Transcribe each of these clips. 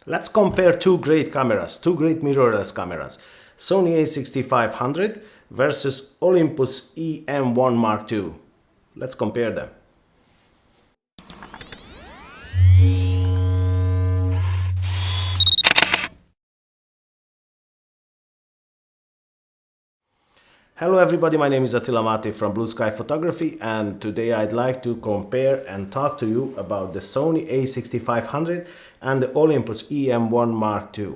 Let's compare two great cameras, two great mirrorless cameras. Sony a6500 versus Olympus EM-1 Mark II. Let's compare them. Hello everybody, my name is Attila Mati from Blue Sky Photography, and today I'd like to compare and talk to you about the Sony a6500 and the Olympus EM-1 Mark II.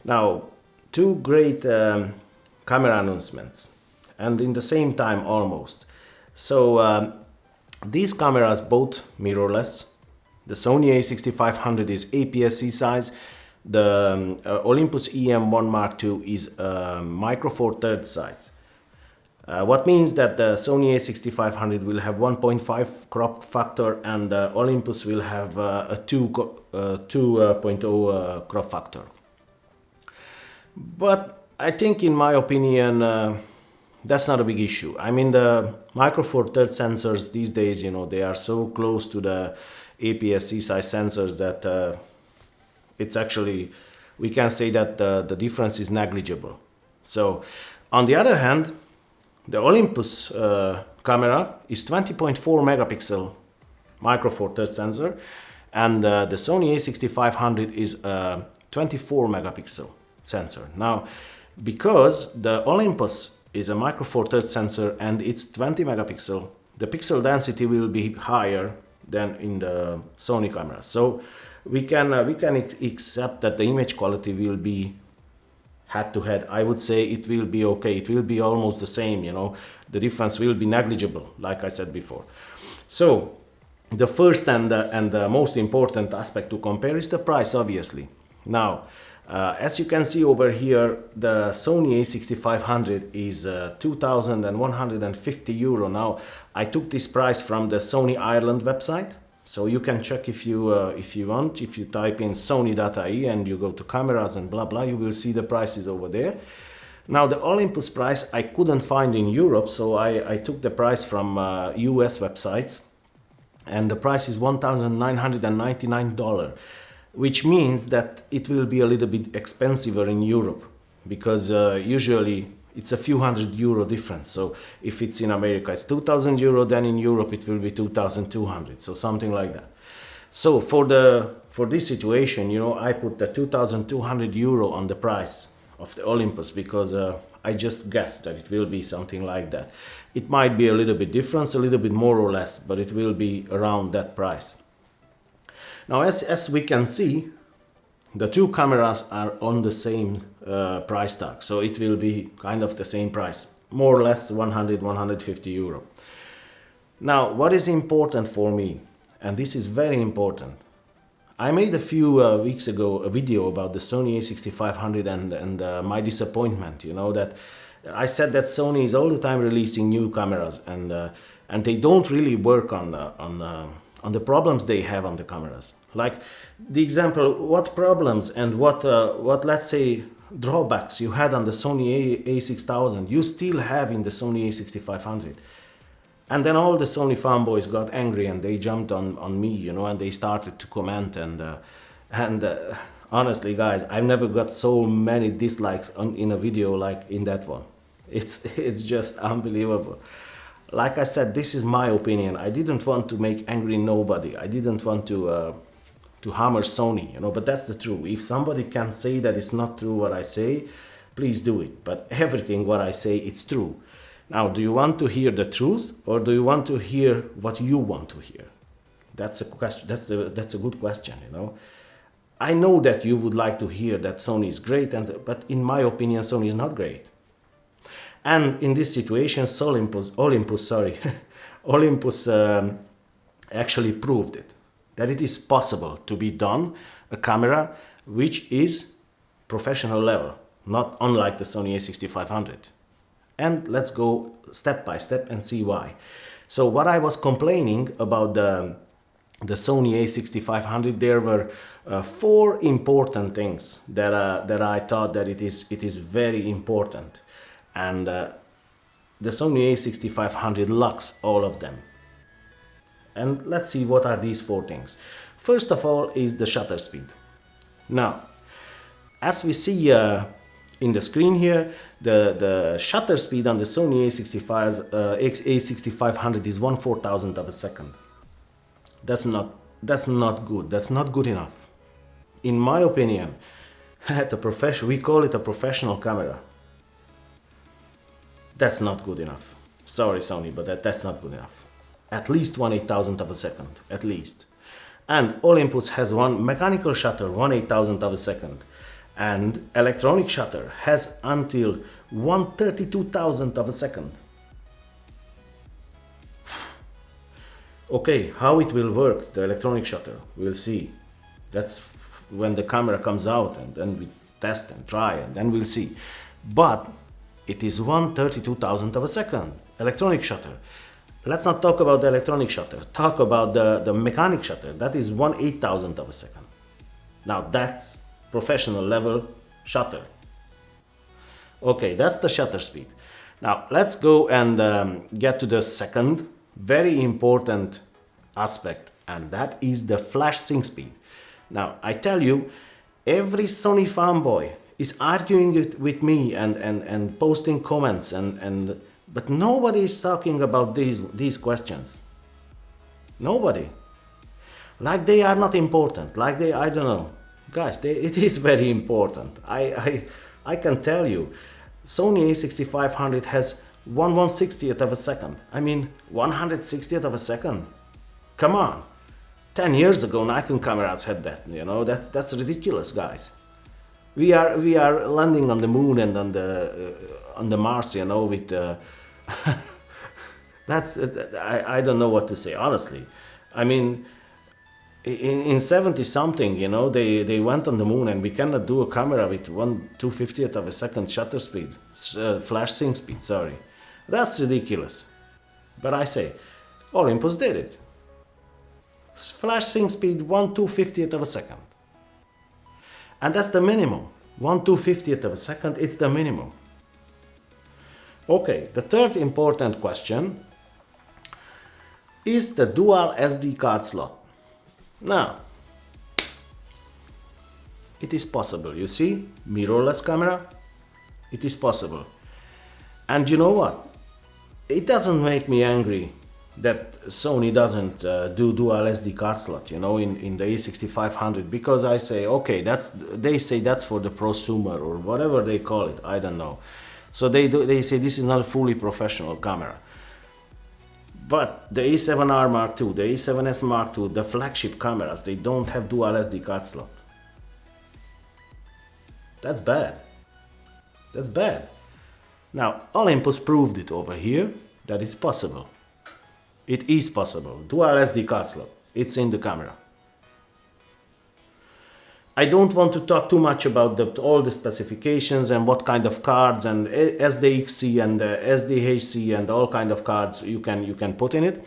Now, two great camera announcements, and in the same time almost. So these cameras both mirrorless. The Sony a6500 is APS-C size. The Olympus EM-1 Mark II is micro four thirds size. What means that the Sony a6500 will have 1.5 crop factor and the Olympus will have a 2.0 crop factor. But I think, in my opinion, that's not a big issue. I mean, the micro four thirds sensors these days, you know, they are so close to the APS-C size sensors that it's actually, we can say that the difference is negligible. So, on the other hand, the Olympus camera is 20.4 megapixel micro four thirds sensor, and the Sony a6500 is a 24 megapixel sensor. Now, because the Olympus is a micro four thirds sensor and it's 20 megapixel, the pixel density will be higher than in the Sony camera. So we can accept that the image quality will be head to head. I would say it will be okay. It will be almost the same, you know. The difference will be negligible, like I said before. So the first and the most important aspect to compare is the price, obviously. Now, as you can see over here, the Sony a6500 is €2,150. Now, I took this price from the Sony Ireland website. So you can check if you want. If you type in sony.ie and you go to cameras and blah blah, you will see the prices over there. Now, the Olympus price I couldn't find in Europe, so I took the price from US websites, and the price is $1,999, which means that it will be a little bit expensiver in Europe, because usually it's a few €100 difference. So if it's in America it's €2,000, then in Europe it will be 2,200, so something like that. So for this situation, you know, I put the €2,200 on the price of the Olympus, because I just guessed that it will be something like that. It might be a little bit different, a little bit more or less, but it will be around that price. Now, as we can see, the two cameras are on the same price tag, so it will be kind of the same price, more or less 100–150 euro. Now, what is important for me, and this is very important, I made a few weeks ago a video about the Sony a6500 and my disappointment. You know, that I said that Sony is all the time releasing new cameras, and they don't really work on the problems they have on the cameras. Like the example, what problems and what let's say drawbacks you had on the Sony a6000, you still have in the Sony a6500. And then all the Sony fanboys got angry and they jumped on me, you know, and they started to comment, and honestly, guys, I've never got so many dislikes in a video like in that one. It's just unbelievable. Like I said, this is my opinion. I didn't want to make angry nobody. I didn't want to hammer Sony, you know, but that's the truth. If somebody can say that it's not true what I say, please do it. But everything what I say, it's true. Now, do you want to hear the truth, or do you want to hear what you want to hear? That's a question. That's a good question, you know. I know that you would like to hear that Sony is great, but in my opinion, Sony is not great. And in this situation, Olympus actually proved it, that it is possible to be done a camera which is professional level, not unlike the Sony a6500. And let's go step by step and see why. So what I was complaining about the Sony a6500, there were four important things that I thought that it is very important. And the Sony a6500 lacks all of them. And let's see what are these four things. First of all is the shutter speed. Now, as we see in the screen here, the shutter speed on the Sony a6500 is 1/4000th of a second. That's not good. That's not good enough. In my opinion, we call it a professional camera. That's not good enough. Sorry, Sony, but that's not good enough. At least 1/8000th of a second, at least. And Olympus has one mechanical shutter, 1/8000th of a second. And electronic shutter has until 1/32,000th of a second. Okay, how it will work, the electronic shutter, we'll see. That's when the camera comes out, and then we test and try, and then we'll see. But it is 1/32,000th of a second, electronic shutter. Let's not talk about the electronic shutter. Talk about the mechanic shutter. That is 1/8000th of a second. Now that's professional level shutter. Okay, that's the shutter speed. Now let's go and get to the second very important aspect, and that is the flash sync speed. Now I tell you, every Sony fanboy is arguing it with me and posting comments but nobody is talking about these questions. Nobody. Like they are not important. Like I don't know. Guys, it is very important. I can tell you, Sony a6500 has 1/160th of a second. I mean, 160th of a second. Come on. 10 years ago, Nikon cameras had that. You know, that's ridiculous, guys. We are landing on the moon and on the Mars. You know, with that's I don't know what to say, honestly. I mean, in 70 something, you know, they went on the moon, and we cannot do a camera with 1/250th of a second shutter speed, flash sync speed. Sorry, that's ridiculous. But I say, Olympus did it. Flash sync speed 1/250th of a second, and that's the minimum. 1/250th of a second. It's the minimum. Okay, the third important question is the dual SD card slot. Now, it is possible, you see, mirrorless camera, it is possible. And you know what? It doesn't make me angry that Sony doesn't do dual SD card slot, you know, in the a6500, because I say, okay, they say that's for the prosumer or whatever they call it, I don't know. So they say this is not a fully professional camera. But the A7R Mark II, the A7S Mark II, the flagship cameras, they don't have dual SD card slot. That's bad. That's bad. Now, Olympus proved it over here that it's possible. It is possible. Dual SD card slot. It's in the camera. I don't want to talk too much about all the specifications and what kind of cards and SDXC and SDHC and all kind of cards you can put in it.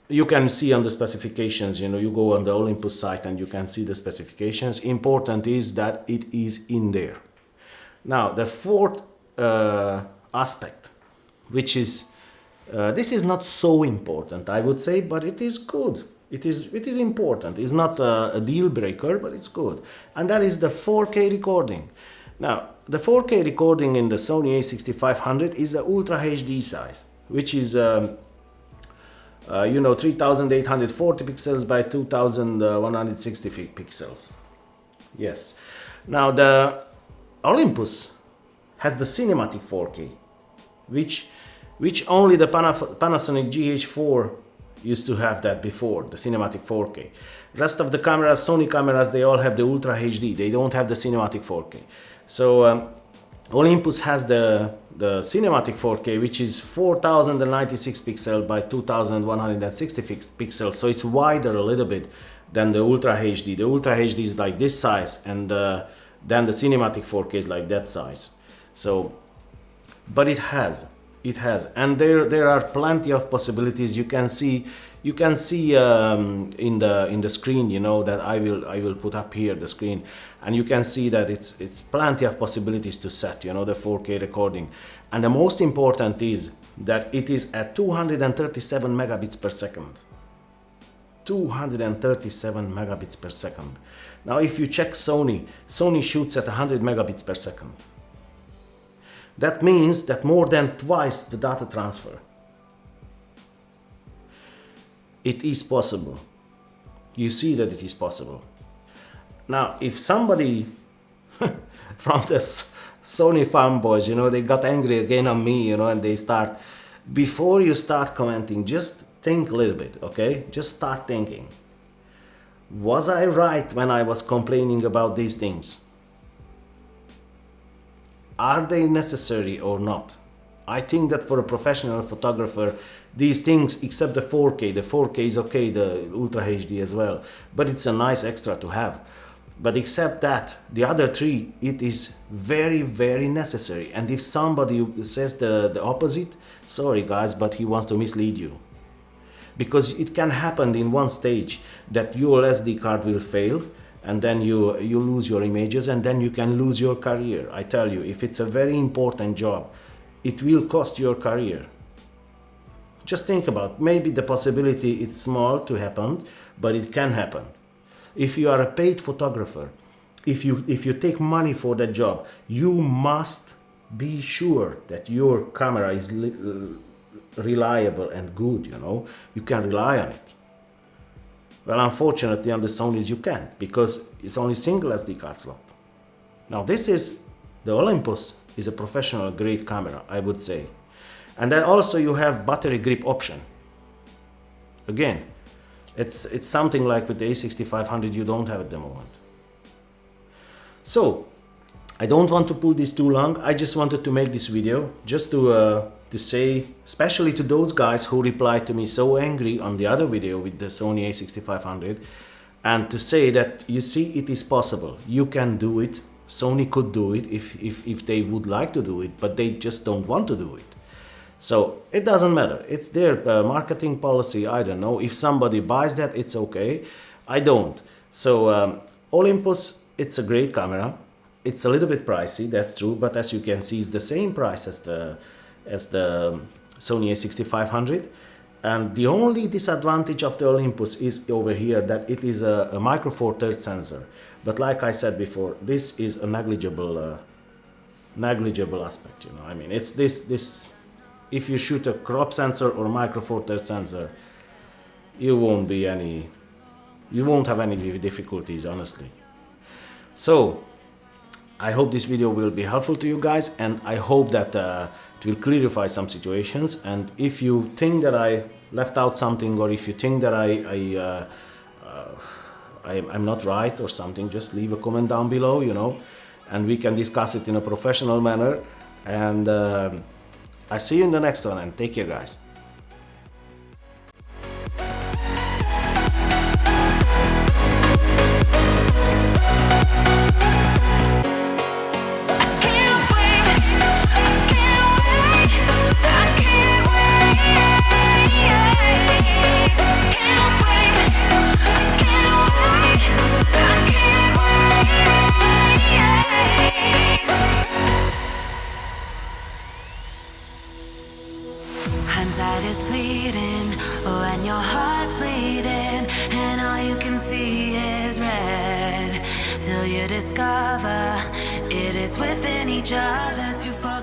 You can see on the specifications, you know, you go on the Olympus site and you can see the specifications. Important is that it is in there. Now, the fourth aspect, which is, this is not so important, I would say, but it is good. It is important. It's not a deal breaker, but it's good. And that is the 4K recording. Now, the 4K recording in the Sony a6500 is the Ultra HD size, which is, you know, 3840 pixels by 2160 pixels. Yes. Now, the Olympus has the cinematic 4K, which only the Panasonic GH4 used to have that before, the cinematic 4K. Rest of the cameras, Sony cameras, they all have the Ultra HD. They don't have the cinematic 4K. So Olympus has the cinematic 4K, which is 4096 pixels by 2160 pixels. So it's wider a little bit than the Ultra HD. The Ultra HD is like this size, and then the cinematic 4K is like that size. So, but it has, and there are plenty of possibilities. You can see in the screen, you know, that I will put up here the screen, and you can see that it's plenty of possibilities to set, you know, the 4K recording. And the most important is that it is at 237 megabits per second. 237 megabits per second. Now if you check Sony shoots at 100 megabits per second. That means that more than twice the data transfer. It is possible. You see that it is possible. Now if somebody from the Sony fanboys, you know, they got angry again on me, you know, and they start, before you start commenting, just think a little bit, okay? Just start thinking. Was I right when I was complaining about these things? Are they necessary or not? I think that for a professional photographer, these things, except the 4K is okay, the Ultra HD as well, but it's a nice extra to have. But except that, the other three, it is very, very necessary. And if somebody says the opposite, sorry guys, but he wants to mislead you. Because it can happen in one stage that your SD card will fail, and then you lose your images, and then you can lose your career. I tell you, if it's a very important job, it will cost your career. Just think about, maybe the possibility is small to happen, but it can happen. If you are a paid photographer, if you take money for that job, you must be sure that your camera is reliable and good, you know. You can rely on it. Well, unfortunately on the Sonys you can't, because it's only single SD card slot. Now the Olympus is a professional grade camera, I would say. And then also you have battery grip option. Again, it's something like with the a6500 you don't have at the moment. So I don't want to pull this too long. I just wanted to make this video just to say, especially to those guys who replied to me so angry on the other video with the Sony a6500, and to say that, you see, it is possible. You can do it. Sony could do it if they would like to do it, but they just don't want to do it. So it doesn't matter. It's their marketing policy. I don't know. If somebody buys that, it's okay. I don't. So Olympus, it's a great camera. It's a little bit pricey, that's true, but as you can see, it's the same price as the Sony a6500. And the only disadvantage of the Olympus is over here, that it is a micro four thirds sensor. But like I said before, this is a negligible aspect. You know, I mean, it's this. If you shoot a crop sensor or micro four thirds sensor, you won't have any difficulties, honestly. So I hope this video will be helpful to you guys, and I hope that it will clarify some situations. And if you think that I left out something, or if you think that I'm not right or something, just leave a comment down below, you know, and we can discuss it in a professional manner. And I see you in the next one, and take care, guys. Hindsight is fleeting when your heart's bleeding and all you can see is red, till you discover it is within each other to fall.